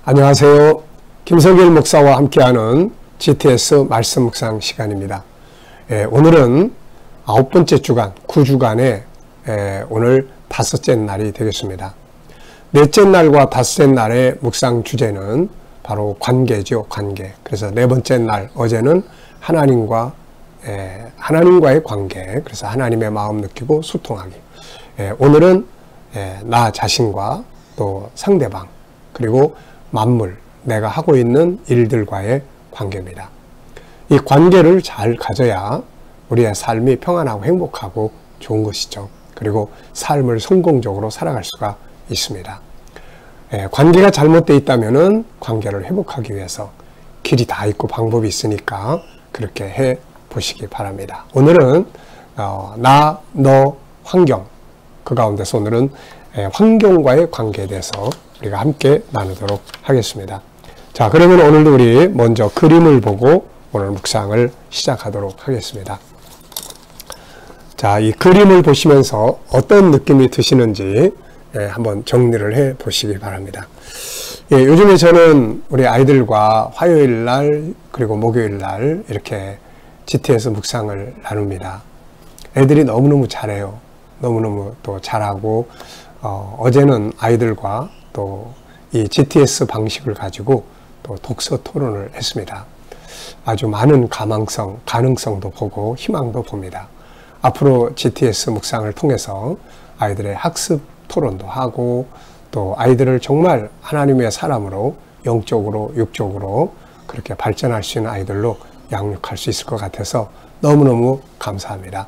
안녕하세요. 김성길 목사와 함께하는 GTS 말씀 묵상 시간입니다. 오늘은 9번째 주간, 9주간의 오늘 5째 날이 되겠습니다. 넷째 날과 5째 날의 묵상 주제는 바로 관계죠. 관계. 그래서 4번째 날, 어제는 하나님과의 관계. 그래서 하나님의 마음 느끼고 소통하기. 오늘은 나 자신과 또 상대방, 그리고 만물, 내가 하고 있는 일들과의 관계입니다. 이 관계를 잘 가져야 우리의 삶이 평안하고 행복하고 좋은 것이죠. 그리고 삶을 성공적으로 살아갈 수가 있습니다. 관계가 잘못되어 있다면 관계를 회복하기 위해서 길이 다 있고 방법이 있으니까 그렇게 해 보시기 바랍니다. 오늘은 나, 너, 환경, 그 가운데서 오늘은 환경과의 관계에 대해서 우리가 함께 나누도록 하겠습니다. 자, 그러면 오늘도 우리 먼저 그림을 보고 오늘 묵상을 시작하도록 하겠습니다. 자, 이 그림을 보시면서 어떤 느낌이 드시는지 한번 정리를 해 보시기 바랍니다. 요즘에 저는 우리 아이들과 화요일 날 그리고 목요일 날 이렇게 GTS 묵상을 나눕니다. 애들이 너무너무 잘해요. 너무너무 또 잘하고 어제는 아이들과 또 이 GTS 방식을 가지고 또 독서 토론을 했습니다. 아주 많은 가능성도 보고 희망도 봅니다. 앞으로 GTS 묵상을 통해서 아이들의 학습 토론도 하고 또 아이들을 정말 하나님의 사람으로 영적으로 육적으로 그렇게 발전할 수 있는 아이들로 양육할 수 있을 것 같아서 너무너무 감사합니다.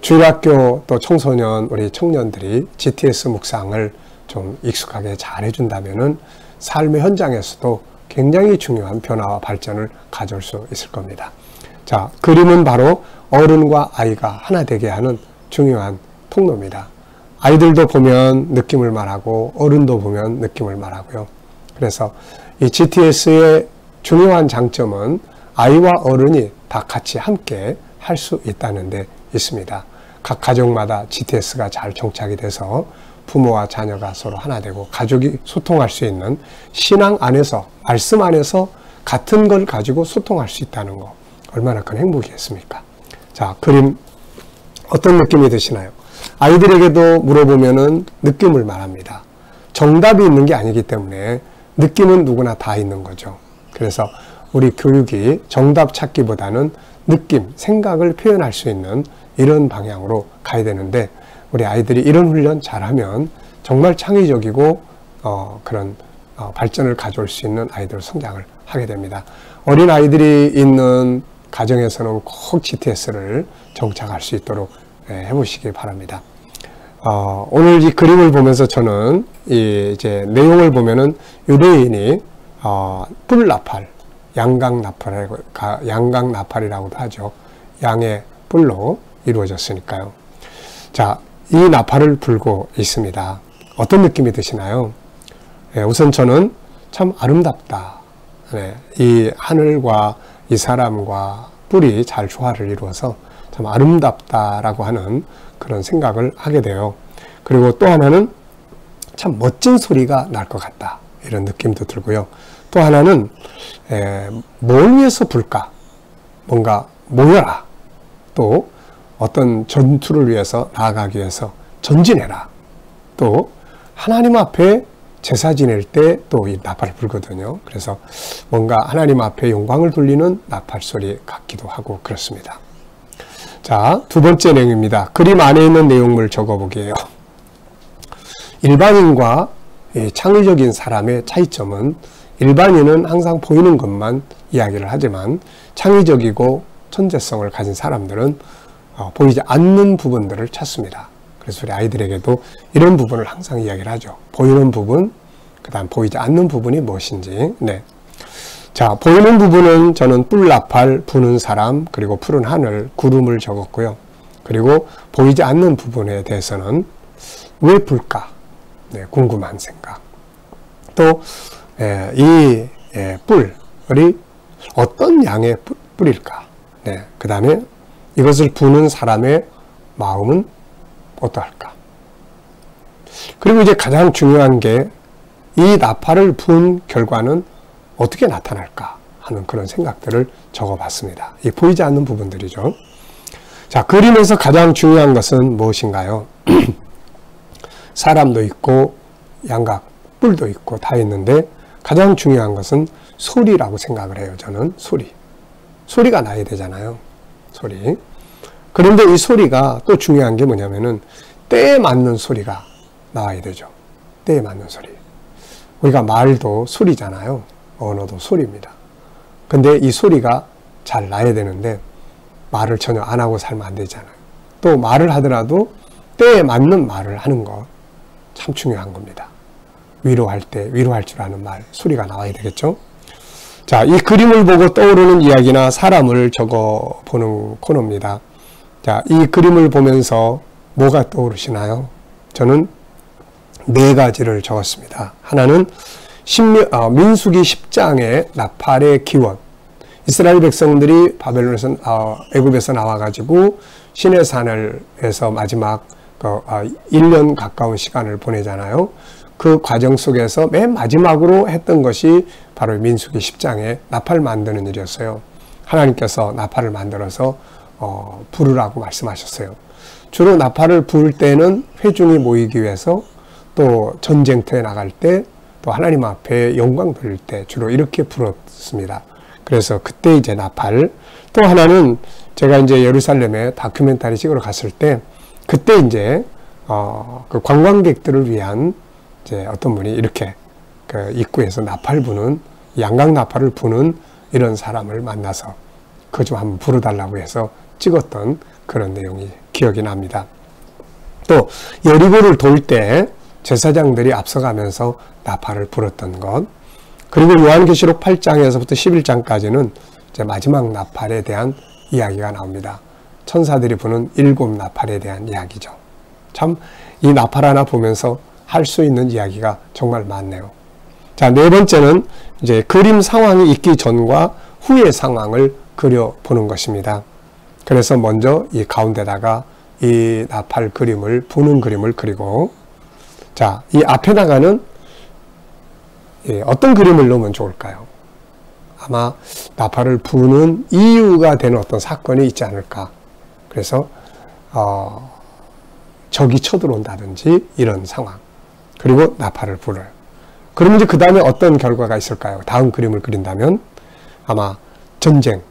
주일학교 또 청소년 우리 청년들이 GTS 묵상을 좀 익숙하게 잘 해준다면은 삶의 현장에서도 굉장히 중요한 변화와 발전을 가져올 수 있을 겁니다. 자, 그림은 바로 어른과 아이가 하나 되게 하는 중요한 통로입니다. 아이들도 보면 느낌을 말하고 어른도 보면 느낌을 말하고요. 그래서 이 GTS의 중요한 장점은 아이와 어른이 다 같이 함께 할 수 있다는 데 있습니다. 각 가정마다 GTS가 잘 정착이 돼서 부모와 자녀가 서로 하나 되고 가족이 소통할 수 있는 신앙 안에서, 말씀 안에서 같은 걸 가지고 소통할 수 있다는 거 얼마나 큰 행복이겠습니까? 자, 그림 어떤 느낌이 드시나요? 아이들에게도 물어보면은 느낌을 말합니다. 정답이 있는 게 아니기 때문에 느낌은 누구나 다 있는 거죠. 그래서 우리 교육이 정답 찾기보다는 느낌, 생각을 표현할 수 있는 이런 방향으로 가야 되는데 우리 아이들이 이런 훈련 잘하면 정말 창의적이고 그런 발전을 가져올 수 있는 아이들 성장을 하게 됩니다. 어린 아이들이 있는 가정에서는 꼭 GTS를 정착할 수 있도록 해보시기 바랍니다. 오늘 이 그림을 보면서 저는 이제 내용을 보면은 유대인이 뿔나팔, 양강나팔이라고도 하죠. 양의 뿔로 이루어졌으니까요. 자, 이 나팔을 불고 있습니다. 어떤 느낌이 드시나요? 우선 저는 참 아름답다. 이 하늘과 이 사람과 뿔이 잘 조화를 이루어서 참 아름답다라고 하는 그런 생각을 하게 돼요. 그리고 또 하나는 참 멋진 소리가 날 것 같다. 이런 느낌도 들고요. 또 하나는 뭘 위해서 불까? 뭔가 모여라. 또 어떤 전투를 위해서 나아가기 위해서 전진해라. 또 하나님 앞에 제사 지낼 때 또 이 나팔을 불거든요. 그래서 뭔가 하나님 앞에 영광을 돌리는 나팔 소리 같기도 하고 그렇습니다. 자, 두 번째 내용입니다. 그림 안에 있는 내용을 적어보기예요. 일반인과 창의적인 사람의 차이점은 일반인은 항상 보이는 것만 이야기를 하지만 창의적이고 천재성을 가진 사람들은 보이지 않는 부분들을 찾습니다. 그래서 우리 아이들에게도 이런 부분을 항상 이야기를 하죠. 보이는 부분, 그 다음 보이지 않는 부분이 무엇인지. 자, 보이는 부분은 저는 뿔나팔, 부는 사람, 그리고 푸른 하늘, 구름을 적었고요. 그리고 보이지 않는 부분에 대해서는 왜 불까? 궁금한 생각. 또 이 뿔이 어떤 양의 뿔일까? 그 다음에 이것을 부는 사람의 마음은 어떠할까? 그리고 이제 가장 중요한 게 이 나팔을 부은 결과는 어떻게 나타날까 하는 그런 생각들을 적어봤습니다. 이 보이지 않는 부분들이죠. 자, 그림에서 가장 중요한 것은 무엇인가요? 사람도 있고 양각, 뿔도 있고 다 있는데 가장 중요한 것은 소리라고 생각을 해요. 저는 소리가 나야 되잖아요. 소리. 그런데 이 소리가 또 중요한 게 뭐냐면은 때에 맞는 소리가 나와야 되죠. 때에 맞는 소리. 우리가 말도 소리잖아요. 언어도 소리입니다. 근데 이 소리가 잘 나야 되는데 말을 전혀 안 하고 살면 안 되잖아요. 또 말을 하더라도 때에 맞는 말을 하는 거 참 중요한 겁니다. 위로할 때 위로할 줄 아는 말, 소리가 나와야 되겠죠. 자, 이 그림을 보고 떠오르는 이야기나 사람을 적어보는 코너입니다. 자, 이 그림을 보면서 뭐가 떠오르시나요? 저는 4가지를 적었습니다. 하나는 민수기 10장의 나팔의 기원. 이스라엘 백성들이 바벨론에서 애굽에서 나와가지고 시내산에서 마지막 1년 가까운 시간을 보내잖아요. 그 과정 속에서 맨 마지막으로 했던 것이 바로 민수기 10장의 나팔 만드는 일이었어요. 하나님께서 나팔을 만들어서 부르라고 말씀하셨어요. 주로 나팔을 부을 때는 회중이 모이기 위해서, 또 전쟁터에 나갈 때, 또 하나님 앞에 영광 돌릴 때 주로 이렇게 불었습니다. 그래서 그때 이제 나팔. 또 하나는 제가 이제 예루살렘에 다큐멘터리 찍으러 갔을 때 그때 이제 그 관광객들을 위한 이제 어떤 분이 이렇게 그 입구에서 나팔 부는, 양각 나팔을 부는 이런 사람을 만나서 그거 좀 한번 부르달라고 해서 찍었던 그런 내용이 기억이 납니다. 또 여리고를 돌 때 제사장들이 앞서가면서 나팔을 불었던 것, 그리고 요한계시록 8장에서부터 11장까지는 이제 마지막 나팔에 대한 이야기가 나옵니다. 천사들이 부는 7 나팔에 대한 이야기죠. 참 이 나팔 하나 보면서 할 수 있는 이야기가 정말 많네요. 자, 4번째는 이제 그림 상황이 있기 전과 후의 상황을 그려보는 것입니다. 그래서 먼저 이 가운데다가 이 나팔 그림을, 부는 그림을 그리고, 자, 이 앞에다가는 어떤 그림을 넣으면 좋을까요? 아마 나팔을 부는 이유가 되는 어떤 사건이 있지 않을까. 그래서 적이 쳐들어온다든지 이런 상황. 그리고 나팔을 불어요. 그러면 이제 그 다음에 어떤 결과가 있을까요? 다음 그림을 그린다면 아마 전쟁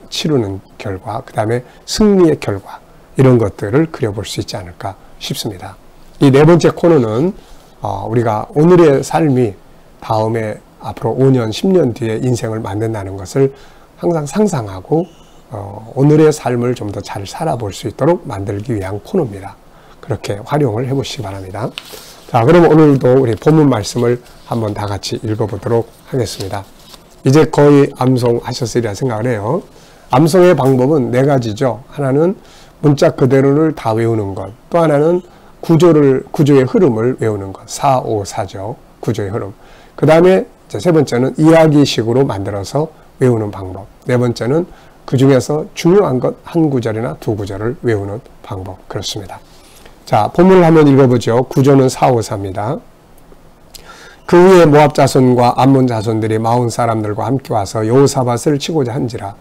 치르는 결과, 그 다음에 승리의 결과, 이런 것들을 그려볼 수 있지 않을까 싶습니다. 이 4번째 코너는 우리가 오늘의 삶이 다음에 앞으로 5년, 10년 뒤에 인생을 만든다는 것을 항상 상상하고 오늘의 삶을 좀 더 잘 살아볼 수 있도록 만들기 위한 코너입니다. 그렇게 활용을 해보시기 바랍니다. 자, 그럼 오늘도 우리 본문 말씀을 한번 다 같이 읽어보도록 하겠습니다. 이제 거의 암송하셨으리라 생각을 해요. 암송의 방법은 4가지죠. 하나는 문자 그대로를 다 외우는 것, 또 하나는 구조의 흐름을 외우는 것, 4, 5, 4죠. 구조의 흐름. 그 다음에 3번째는 이야기식으로 만들어서 외우는 방법. 4번째는 그 중에서 중요한 것 1구절이나 2구절을 외우는 방법. 그렇습니다. 자, 본문을 한번 읽어보죠. 구조는 4, 5, 4입니다. 그 후에 모압 자손과 암몬 자손들이 마온 사람들과 함께 와서 여호사밧을 치고자 한지라.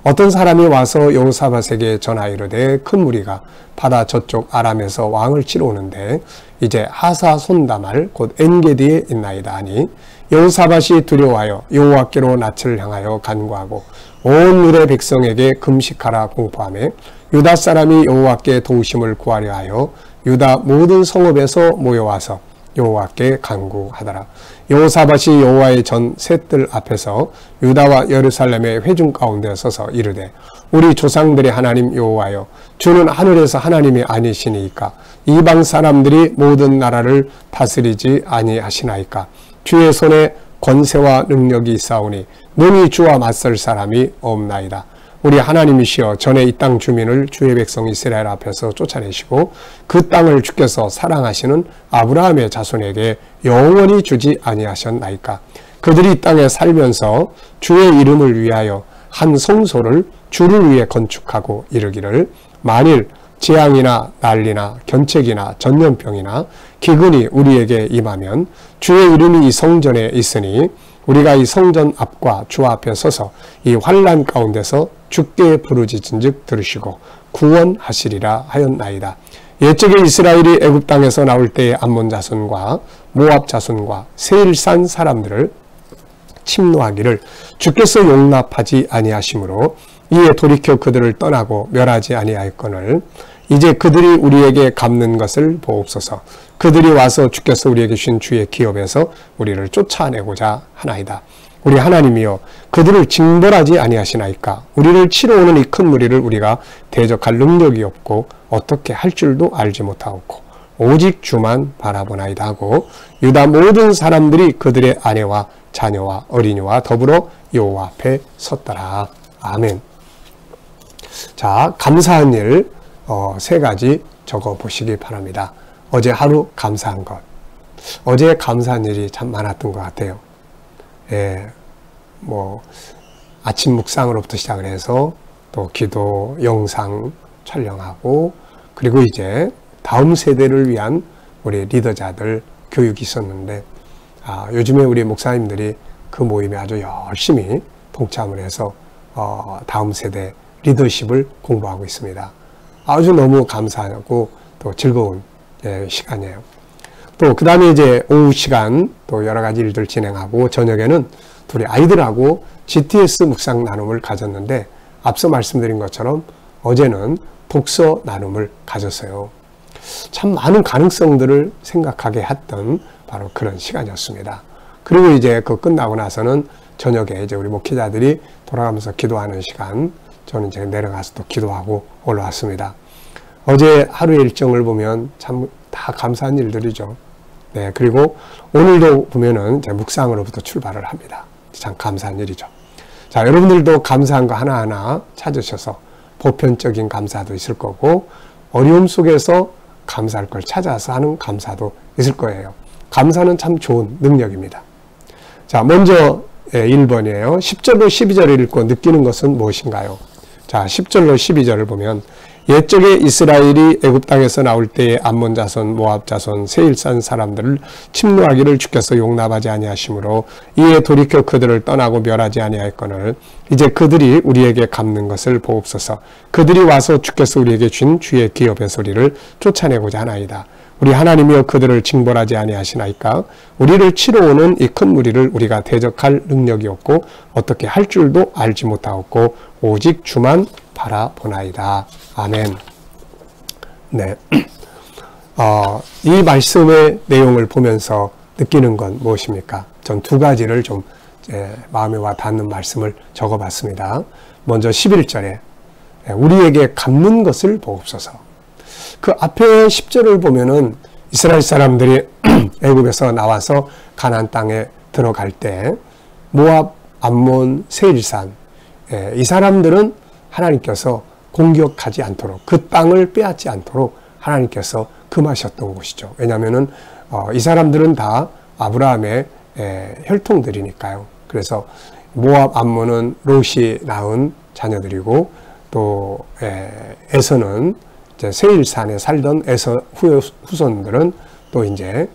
어떤 사람이 와서 여호사밧에게 전하이르되 큰 무리가 바다 저쪽 아람에서 왕을 치러 오는데 이제 하사 손다말 곧 엔게디에 있나이다 하니 여호사밧이 두려워하여 여호와께로 낯을 향하여 간구하고 온 유대 백성에게 금식하라 공포하며 유다 사람이 여호와께 도우심을 구하려 하여 유다 모든 성읍에서 모여와서 여호와께 간구하더라. 여호사밧이 여호와의 전 셋들 앞에서 유다와 예루살렘의 회중 가운데 서서 이르되 우리 조상들의 하나님 여호와여, 주는 하늘에서 하나님이 아니시니이까 이방 사람들이 모든 나라를 다스리지 아니하시나이까. 주의 손에 권세와 능력이 있사오니 능히 주와 맞설 사람이 없나이다. 우리 하나님이시여, 전에 이 땅 주민을 주의 백성 이스라엘 앞에서 쫓아내시고 그 땅을 주께서 사랑하시는 아브라함의 자손에게 영원히 주지 아니하셨나이까. 그들이 이 땅에 살면서 주의 이름을 위하여 한 성소를 주를 위해 건축하고 이르기를 만일 재앙이나 난리나 견책이나 전염병이나 기근이 우리에게 임하면 주의 이름이 이 성전에 있으니 우리가 이 성전 앞과 주 앞에 서서 이 환난 가운데서 주께 부르짖은즉 들으시고 구원하시리라 하였나이다. 옛적에 이스라엘이 애굽 땅에서 나올 때의 암몬 자손과 모압 자손과 세일산 사람들을 침노하기를 주께서 용납하지 아니하심으로 이에 돌이켜 그들을 떠나고 멸하지 아니하였거늘 이제 그들이 우리에게 갚는 것을 보옵소서. 그들이 와서 주께서 우리에게 주신 주의 기업에서 우리를 쫓아내고자 하나이다. 우리 하나님이여 그들을 징벌하지 아니하시나이까. 우리를 치러 오는 이 큰 무리를 우리가 대적할 능력이 없고 어떻게 할 줄도 알지 못하옵고 오직 주만 바라보나이다 하고 유다 모든 사람들이 그들의 아내와 자녀와 어린이와 더불어 여호와 앞에 섰더라. 아멘. 자, 감사한 일 세 가지 적어 보시기 바랍니다. 어제 하루 감사한 것. 어제 감사한 일이 참 많았던 것 같아요. 예, 아침 묵상으로부터 시작을 해서 또 기도 영상 촬영하고 그리고 이제 다음 세대를 위한 우리 리더자들 교육이 있었는데 요즘에 우리 목사님들이 그 모임에 아주 열심히 동참을 해서 다음 세대 리더십을 공부하고 있습니다. 아주 너무 감사하고 또 즐거운 시간이에요. 또 그 다음에 이제 오후 시간 또 여러 가지 일들 진행하고 저녁에는 둘이 아이들하고 GTS 묵상 나눔을 가졌는데 앞서 말씀드린 것처럼 어제는 독서 나눔을 가졌어요. 참 많은 가능성들을 생각하게 했던 바로 그런 시간이었습니다. 그리고 이제 그 끝나고 나서는 저녁에 이제 우리 목회자들이 돌아가면서 기도하는 시간, 저는 이제 내려가서 또 기도하고 올라왔습니다. 어제 하루의 일정을 보면 참 다 감사한 일들이죠. 네, 그리고 오늘도 보면은 이제 묵상으로부터 출발을 합니다. 참 감사한 일이죠. 자, 여러분들도 감사한 거 하나하나 찾으셔서 보편적인 감사도 있을 거고 어려움 속에서 감사할 걸 찾아서 하는 감사도 있을 거예요. 감사는 참 좋은 능력입니다. 자, 먼저 1번이에요. 10절로 12절을 읽고 느끼는 것은 무엇인가요? 자, 10절로 12절을 보면 옛적에 이스라엘이 애굽 땅에서 나올 때에 암몬 자손, 모압 자손, 세일산 사람들을 침노하기를 주께서 용납하지 아니하심으로 이에 돌이켜 그들을 떠나고 멸하지 아니하였거늘 이제 그들이 우리에게 갚는 것을 보옵소서. 그들이 와서 주께서 우리에게 준 주의 기업의 소리를 쫓아내고자 하나이다. 우리 하나님이여 그들을 징벌하지 아니하시나이까. 우리를 치러 오는 이 큰 무리를 우리가 대적할 능력이 없고 어떻게 할 줄도 알지 못하옵고 오직 주만 바라보나이다. 아멘. 네. 이 말씀의 내용을 보면서 느끼는 건 무엇입니까? 전 두 가지를 좀 마음에 와 닿는 말씀을 적어봤습니다. 먼저 11절에 우리에게 갚는 것을 보옵소서. 그 앞에 10절을 보면은 이스라엘 사람들이 애굽에서 나와서 가나안 땅에 들어갈 때 모압, 암몬, 세일산 이 사람들은 하나님께서 공격하지 않도록 그 땅을 빼앗지 않도록 하나님께서 금하셨던 곳이죠. 왜냐하면은 이 사람들은 다 아브라함의 혈통들이니까요. 그래서 모압, 암몬은 롯이 낳은 자녀들이고 또 에서는 이제 세일산에 살던 에서 후손들은 또 이제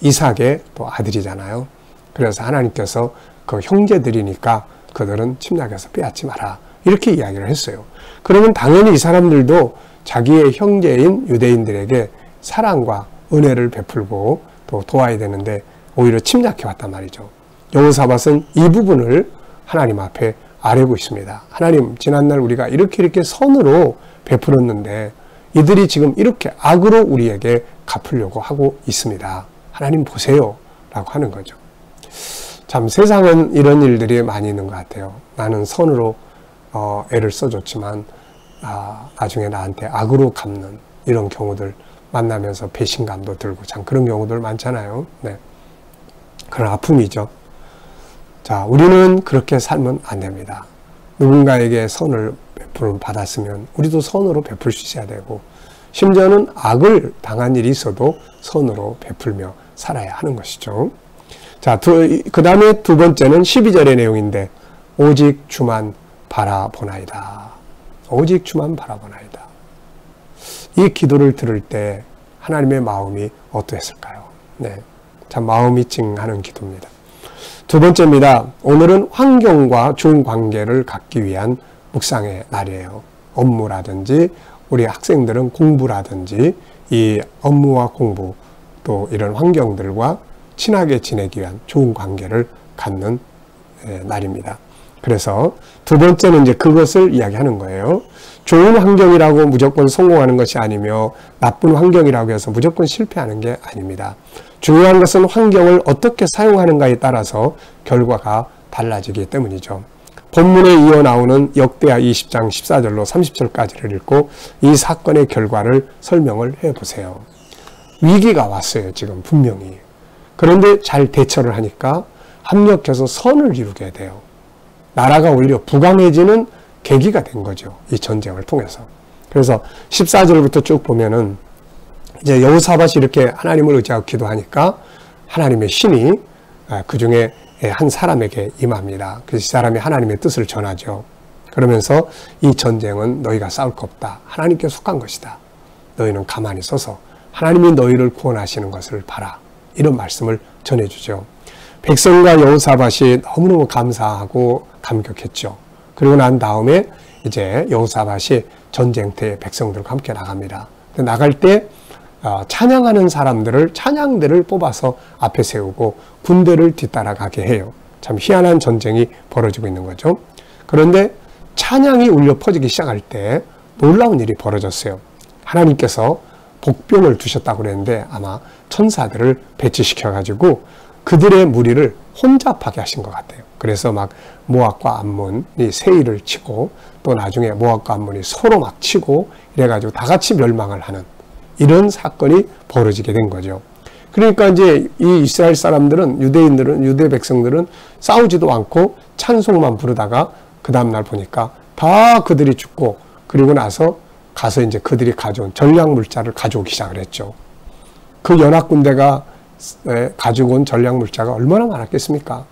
이삭의 또 아들이잖아요. 그래서 하나님께서 그 형제들이니까 그들은 침략해서 빼앗지 마라. 이렇게 이야기를 했어요. 그러면 당연히 이 사람들도 자기의 형제인 유대인들에게 사랑과 은혜를 베풀고 또 도와야 되는데 오히려 침략해 왔단 말이죠. 여호사밧은 이 부분을 하나님 앞에 아뢰고 있습니다. 하나님, 지난날 우리가 이렇게 선으로 베풀었는데 이들이 지금 이렇게 악으로 우리에게 갚으려고 하고 있습니다. 하나님 보세요 라고 하는 거죠. 참 세상은 이런 일들이 많이 있는 것 같아요. 나는 선으로 애를 써줬지만 나중에 나한테 악으로 갚는 이런 경우들 만나면서 배신감도 들고 참 그런 경우들 많잖아요. 네. 그런 아픔이죠. 자, 우리는 그렇게 살면 안 됩니다. 누군가에게 선을 베풀음 받았으면 우리도 선으로 베풀 수 있어야 되고 심지어는 악을 당한 일이 있어도 선으로 베풀며 살아야 하는 것이죠. 자, 그 다음에 두 번째는 12절의 내용인데 오직 주만 바라보나이다. 오직 주만 바라보나이다. 이 기도를 들을 때 하나님의 마음이 어떠했을까요? 네, 참 마음이 찡하는 기도입니다. 두 번째입니다. 오늘은 환경과 좋은 관계를 갖기 위한 묵상의 날이에요. 업무라든지 우리 학생들은 공부라든지 이 업무와 공부 또 이런 환경들과 친하게 지내기 위한 좋은 관계를 갖는 날입니다. 그래서 두 번째는 이제 그것을 이야기하는 거예요. 좋은 환경이라고 무조건 성공하는 것이 아니며 나쁜 환경이라고 해서 무조건 실패하는 게 아닙니다. 중요한 것은 환경을 어떻게 사용하는가에 따라서 결과가 달라지기 때문이죠. 본문에 이어 나오는 역대하 20장 14절로 30절까지를 읽고 이 사건의 결과를 설명을 해보세요. 위기가 왔어요, 지금 분명히. 그런데 잘 대처를 하니까 합력해서 선을 이루게 돼요. 나라가 오히려 부강해지는 계기가 된 거죠, 이 전쟁을 통해서. 그래서 14절부터 쭉 보면은 이제 여호사밧이 이렇게 하나님을 의지하고 기도하니까 하나님의 신이 그 중에 한 사람에게 임합니다. 그래서 이 사람이 하나님의 뜻을 전하죠. 그러면서 이 전쟁은 너희가 싸울 거 없다. 하나님께 속한 것이다. 너희는 가만히 서서 하나님이 너희를 구원하시는 것을 봐라. 이런 말씀을 전해주죠. 백성과 여호사밧이 너무너무 감사하고 감격했죠. 그리고 난 다음에 이제 여호사밧이 전쟁터에 백성들과 함께 나갑니다. 나갈 때 찬양하는 사람들을 찬양대를 뽑아서 앞에 세우고 군대를 뒤따라가게 해요. 참 희한한 전쟁이 벌어지고 있는 거죠. 그런데 찬양이 울려 퍼지기 시작할 때 놀라운 일이 벌어졌어요. 하나님께서 복병을 두셨다고 그랬는데 아마 천사들을 배치시켜가지고 그들의 무리를 혼잡하게 하신 것 같아요. 그래서 막 모압과 암몬이 세일을 치고 또 나중에 모압과 암몬이 서로 막 치고 이래가지고 다 같이 멸망을 하는 이런 사건이 벌어지게 된 거죠. 그러니까 이제 이 이스라엘 사람들은 유대 백성들은 싸우지도 않고 찬송만 부르다가 그 다음날 보니까 다 그들이 죽고 그리고 나서 가서 이제 그들이 가져온 전략물자를 가져오기 시작을 했죠. 그 연합군대가 가지고 온 전략물자가 얼마나 많았겠습니까?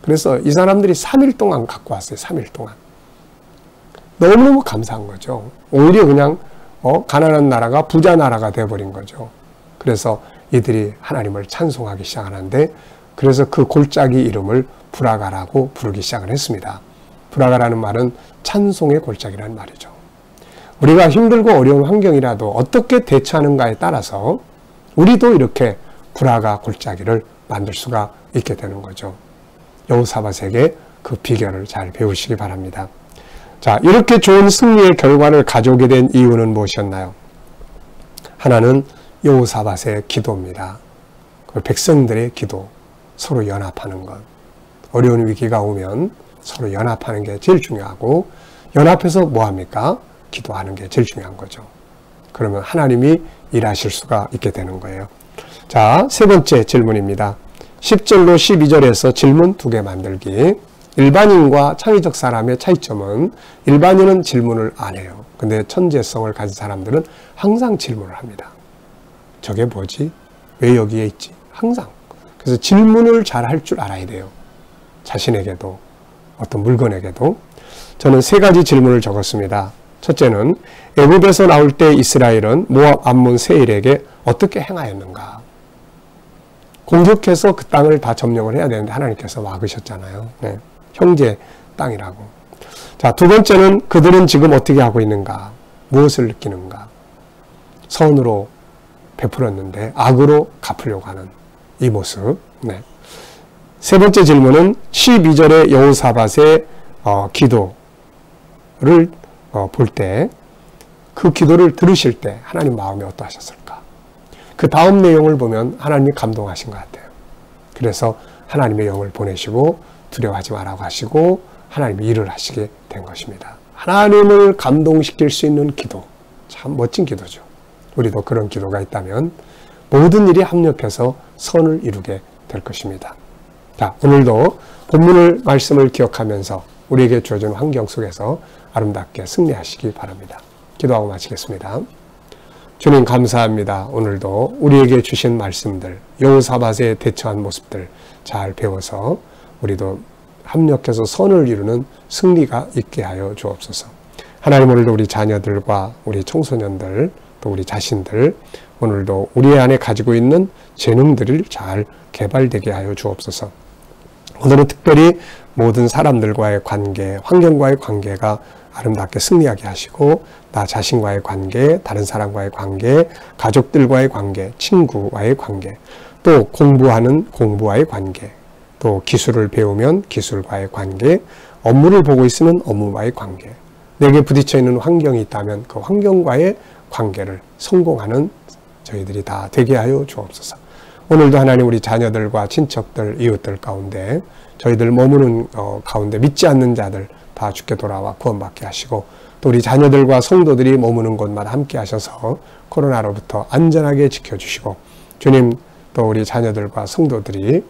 그래서 이 사람들이 3일 동안 갖고 왔어요. 3일 동안. 너무너무 감사한 거죠. 오히려 그냥 가난한 나라가 부자 나라가 되어버린 거죠. 그래서 이들이 하나님을 찬송하기 시작하는데 그래서 그 골짜기 이름을 브라가라고 부르기 시작을 했습니다. 브라가라는 말은 찬송의 골짜기라는 말이죠. 우리가 힘들고 어려운 환경이라도 어떻게 대처하는가에 따라서 우리도 이렇게 브라가 골짜기를 만들 수가 있게 되는 거죠. 여호사밧에게 그 비결을 잘 배우시기 바랍니다. 자, 이렇게 좋은 승리의 결과를 가져오게 된 이유는 무엇이었나요? 하나는 여호사밧의 기도입니다. 그 백성들의 기도, 서로 연합하는 것. 어려운 위기가 오면 서로 연합하는 게 제일 중요하고 연합해서 뭐합니까? 기도하는 게 제일 중요한 거죠. 그러면 하나님이 일하실 수가 있게 되는 거예요. 자, 세 번째 질문입니다. 10절로 12절에서 질문 2개 만들기. 일반인과 창의적 사람의 차이점은 일반인은 질문을 안 해요. 근데 천재성을 가진 사람들은 항상 질문을 합니다. 저게 뭐지? 왜 여기에 있지? 항상. 그래서 질문을 잘 할 줄 알아야 돼요. 자신에게도 어떤 물건에게도. 저는 3가지 질문을 적었습니다. 첫째는 애굽에서 나올 때 이스라엘은 모압, 암몬, 세일에게 어떻게 행하였는가? 공격해서 그 땅을 다 점령을 해야 되는데 하나님께서 막으셨잖아요. 네. 형제 땅이라고. 자, 두 번째는 그들은 지금 어떻게 하고 있는가? 무엇을 느끼는가? 선으로 베풀었는데 악으로 갚으려고 하는 이 모습. 네. 세 번째 질문은 12절의 여호사밧의 기도를 볼 때 그 기도를 들으실 때 하나님 마음이 어떠하셨을까? 그 다음 내용을 보면 하나님이 감동하신 것 같아요. 그래서 하나님의 영을 보내시고 두려워하지 말라고 하시고 하나님이 일을 하시게 된 것입니다. 하나님을 감동시킬 수 있는 기도. 참 멋진 기도죠. 우리도 그런 기도가 있다면 모든 일이 합력해서 선을 이루게 될 것입니다. 자, 오늘도 본문을 말씀을 기억하면서 우리에게 주어진 환경 속에서 아름답게 승리하시기 바랍니다. 기도하고 마치겠습니다. 주님 감사합니다. 오늘도 우리에게 주신 말씀들, 여호사밧에 대처한 모습들 잘 배워서 우리도 합력해서 선을 이루는 승리가 있게 하여 주옵소서. 하나님, 오늘도 우리 자녀들과 우리 청소년들 또 우리 자신들 오늘도 우리 안에 가지고 있는 재능들을 잘 개발되게 하여 주옵소서. 오늘은 특별히 모든 사람들과의 관계, 환경과의 관계가 아름답게 승리하게 하시고 나 자신과의 관계, 다른 사람과의 관계, 가족들과의 관계, 친구와의 관계, 또 공부하는 공부와의 관계, 또 기술을 배우면 기술과의 관계, 업무를 보고 있으면 업무와의 관계, 내게 부딪혀 있는 환경이 있다면 그 환경과의 관계를 성공하는 저희들이 다 되게 하여 주옵소서. 오늘도 하나님 우리 자녀들과 친척들, 이웃들 가운데 저희들 머무는 가운데 믿지 않는 자들 다 주께 돌아와 구원받게 하시고 또 우리 자녀들과 성도들이 머무는 곳마다 함께 하셔서 코로나로부터 안전하게 지켜주시고 주님 또 우리 자녀들과 성도들이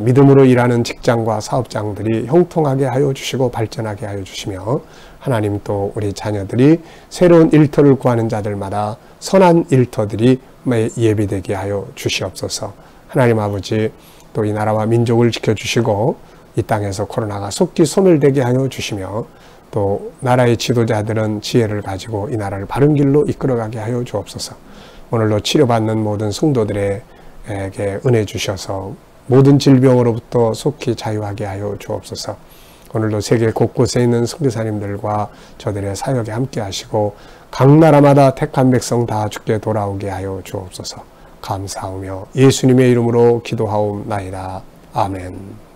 믿음으로 일하는 직장과 사업장들이 형통하게 하여 주시고 발전하게 하여 주시며 하나님 또 우리 자녀들이 새로운 일터를 구하는 자들마다 선한 일터들이 예비되게 하여 주시옵소서. 하나님 아버지 또 이 나라와 민족을 지켜주시고 이 땅에서 코로나가 속히 손을 대게 하여 주시며 또 나라의 지도자들은 지혜를 가지고 이 나라를 바른 길로 이끌어가게 하여 주옵소서. 오늘도 치료받는 모든 성도들에게 은혜 주셔서 모든 질병으로부터 속히 자유하게 하여 주옵소서. 오늘도 세계 곳곳에 있는 선교사님들과 저들의 사역에 함께 하시고 각 나라마다 택한 백성 다 주께 돌아오게 하여 주옵소서. 감사하며 예수님의 이름으로 기도하옵나이다. 아멘.